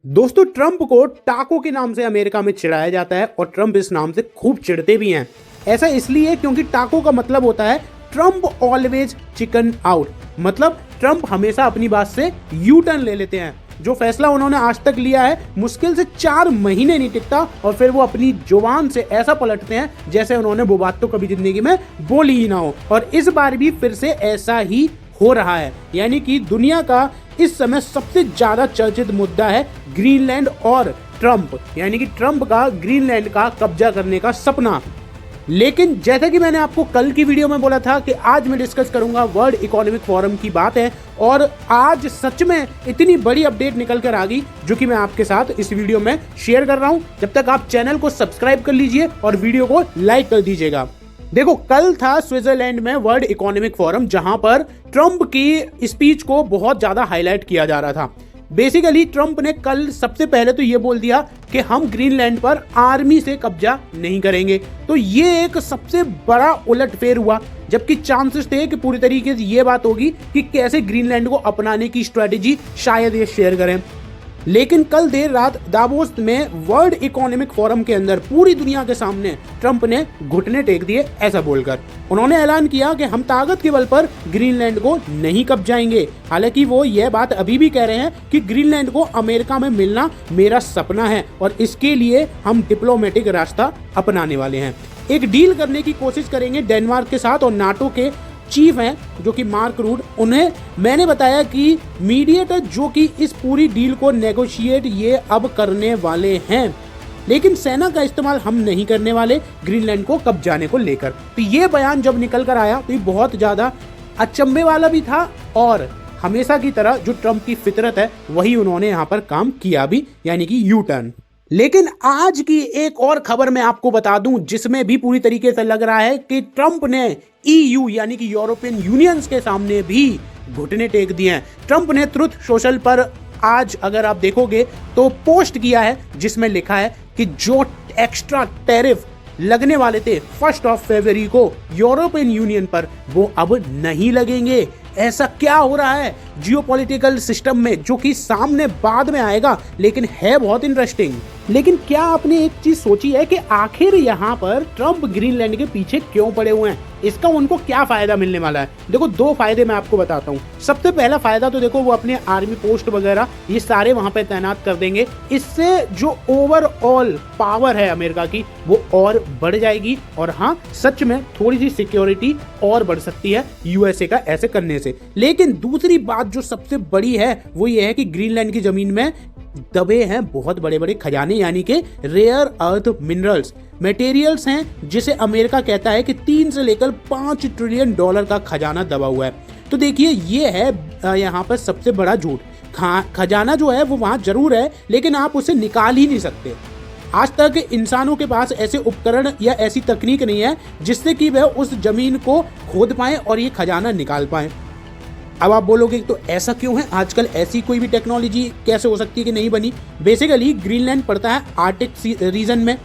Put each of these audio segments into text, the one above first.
दोस्तों, ट्रंप को टाको के नाम से अमेरिका में चिढ़ाया जाता है और ट्रंप इस नाम से खूब चिढ़ते भी हैं। ऐसा इसलिए क्योंकि टाको का मतलब होता है ट्रंप ऑलवेज चिकन आउट, मतलब ट्रंप हमेशा अपनी बात से यू टर्न ले लेते हैं। जो फैसला उन्होंने आज तक लिया है मुश्किल से 4 महीने नहीं टिकता और फिर वो अपनी जुबान से ऐसा पलटते हैं जैसे उन्होंने वो बात तो कभी जिंदगी में बोली ही ना हो। और इस बार भी फिर से ऐसा ही हो रहा है, यानी कि दुनिया का इस समय सबसे ज्यादा चर्चित मुद्दा है ग्रीनलैंड और ट्रंप, यानी कि ट्रंप का ग्रीनलैंड का कब्जा करने का सपना। लेकिन जैसा कि मैंने आपको कल की वीडियो में बोला था कि आज मैं डिस्कस करूंगा वर्ल्ड इकोनॉमिक फोरम की बात है, और आज सच में इतनी बड़ी अपडेट निकल कर आ गई जो कि मैं आपके साथ इस वीडियो में शेयर कर रहा हूं। जब तक आप चैनल को सब्सक्राइब कर लीजिए और वीडियो को लाइक कर दीजिएगा। देखो, कल था स्विट्जरलैंड में वर्ल्ड इकोनॉमिक फोरम, जहां पर ट्रंप की स्पीच को बहुत ज्यादा हाईलाइट किया जा रहा था। बेसिकली ट्रंप ने कल सबसे पहले तो ये बोल दिया कि हम ग्रीनलैंड पर आर्मी से कब्जा नहीं करेंगे। तो ये एक सबसे बड़ा उलटफेर हुआ, जबकि चांसेस थे कि पूरी तरीके से ये बात होगी कि कैसे ग्रीनलैंड को अपनाने की स्ट्रेटेजी शायद ये शेयर करें। लेकिन कल देर रात दावोस में वर्ल्ड इकोनॉमिक फोरम के अंदर पूरी दुनिया के सामने ट्रंप ने घुटने टेक दिए। ऐसा बोलकर उन्होंने ऐलान किया कि हम ताकत के बल पर ग्रीनलैंड को नहीं कब्जाएंगे। हालांकि वो यह बात अभी भी कह रहे हैं कि ग्रीनलैंड को अमेरिका में मिलना मेरा सपना है और इसके लिए हम डिप्लोमेटिक रास्ता अपनाने वाले हैं। एक डील करने की कोशिश करेंगे डेनमार्क के साथ, और नाटो के चीफ हैं जो कि मार्क रूट, उन्हें मैंने बताया कि मीडिएटर जो कि इस पूरी डील को नेगोशिएट ये अब करने वाले हैं, लेकिन सेना का इस्तेमाल हम नहीं करने वाले ग्रीनलैंड को कब्जाने को लेकर। तो ये बयान जब निकल कर आया तो ये बहुत ज्यादा अचंभे वाला भी था, और हमेशा की तरह जो ट्रंप की फितरत है वही उन्होंने यहाँ पर काम किया भी, यानी कि यू टर्न। लेकिन आज की एक और खबर मैं आपको बता दूं जिसमें भी पूरी तरीके से लग रहा है कि ट्रंप ने ईयू यानी कि यूरोपियन यूनियंस के सामने भी घुटने टेक दिए हैं। ट्रंप ने ट्रुथ सोशल पर आज अगर आप देखोगे तो पोस्ट किया है जिसमें लिखा है कि जो एक्स्ट्रा टैरिफ लगने वाले थे 1 फरवरी को यूरोपियन यूनियन पर, वो अब नहीं लगेंगे। ऐसा क्या हो रहा है जियोपॉलिटिकल सिस्टम में जो कि सामने बाद में आएगा, लेकिन है बहुत इंटरेस्टिंग। लेकिन क्या आपने एक चीज सोची है कि आखिर यहाँ पर ट्रंप ग्रीनलैंड के पीछे क्यों पड़े हुए हैं? इसका उनको क्या फायदा मिलने वाला है? देखो, 2 फायदे मैं आपको बताता हूँ। सबसे पहला फायदा तो देखो, वो अपने आर्मी पोस्ट वगैरह ये सारे वहां पे तैनात कर देंगे। इससे जो ओवरऑल पावर है अमेरिका की वो और बढ़ जाएगी, और हाँ, सच में थोड़ी सी सिक्योरिटी और बढ़ सकती है यूएसए का ऐसे करने से। लेकिन दूसरी बात जो सबसे बड़ी है वो ये है कि ग्रीनलैंड की जमीन में दबे हैं बहुत बड़े बड़े खजाने, यानी कि रेयर अर्थ मिनरल्स मटेरियल्स हैं, जिसे अमेरिका कहता है कि 3 से लेकर 5 ट्रिलियन डॉलर का खजाना दबा हुआ है। तो देखिए, ये है यहाँ पर सबसे बड़ा झूठ। खजाना जो है वो वहां जरूर है, लेकिन आप उसे निकाल ही नहीं सकते। आज तक इंसानों के पास ऐसे उपकरण या ऐसी तकनीक नहीं है जिससे कि वह उस जमीन को खोद पाए और ये खजाना निकाल पाए। अब आप बोलोगे तो ऐसा क्यों है, आजकल ऐसी कोई भी टेक्नोलॉजी कैसे हो सकती है कि नहीं बनी? बेसिकली ग्रीनलैंड पड़ता है आर्कटिक रीजन में,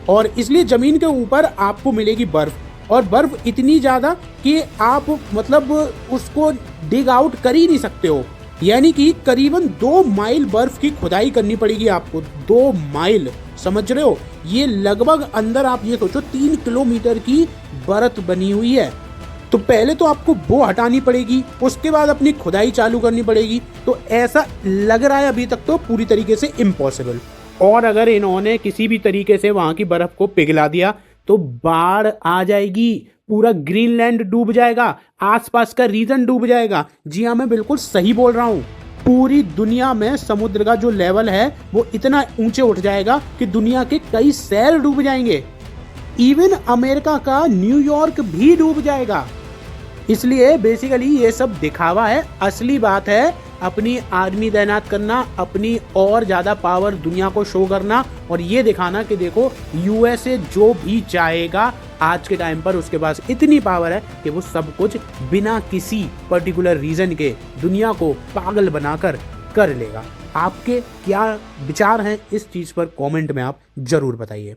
और इसलिए जमीन के ऊपर आपको मिलेगी बर्फ, और बर्फ इतनी ज्यादा कि आप मतलब उसको डिग आउट कर ही नहीं सकते हो। यानी कि करीबन 2 माइल बर्फ की खुदाई करनी पड़ेगी आपको। 2 माइल, समझ रहे हो? ये लगभग अंदर आप ये सोचो 3 किलोमीटर की बर्फ बनी हुई है। तो पहले तो आपको वो हटानी पड़ेगी, उसके बाद अपनी खुदाई चालू करनी पड़ेगी। तो ऐसा लग रहा है अभी तक तो पूरी तरीके से इम्पॉसिबल। और अगर इन्होंने किसी भी तरीके से वहां की बर्फ को पिघला दिया तो बाढ़ आ जाएगी, पूरा ग्रीनलैंड डूब जाएगा, आसपास का रीजन डूब जाएगा। जी हाँ, मैं बिल्कुल सही बोल रहा हूँ। पूरी दुनिया में समुद्र का जो लेवल है वो इतना ऊंचे उठ जाएगा कि दुनिया के कई शहर डूब जाएंगे। इवन अमेरिका का न्यूयॉर्क भी डूब जाएगा। इसलिए बेसिकली ये सब दिखावा है। असली बात है अपनी आर्मी तैनात करना, अपनी और ज्यादा पावर दुनिया को शो करना, और ये दिखाना कि देखो यूएसए जो भी चाहेगा आज के टाइम पर उसके पास इतनी पावर है कि वो सब कुछ बिना किसी पर्टिकुलर रीजन के दुनिया को पागल बनाकर कर लेगा। आपके क्या विचार हैं इस चीज पर कमेंट में आप जरूर बताइए।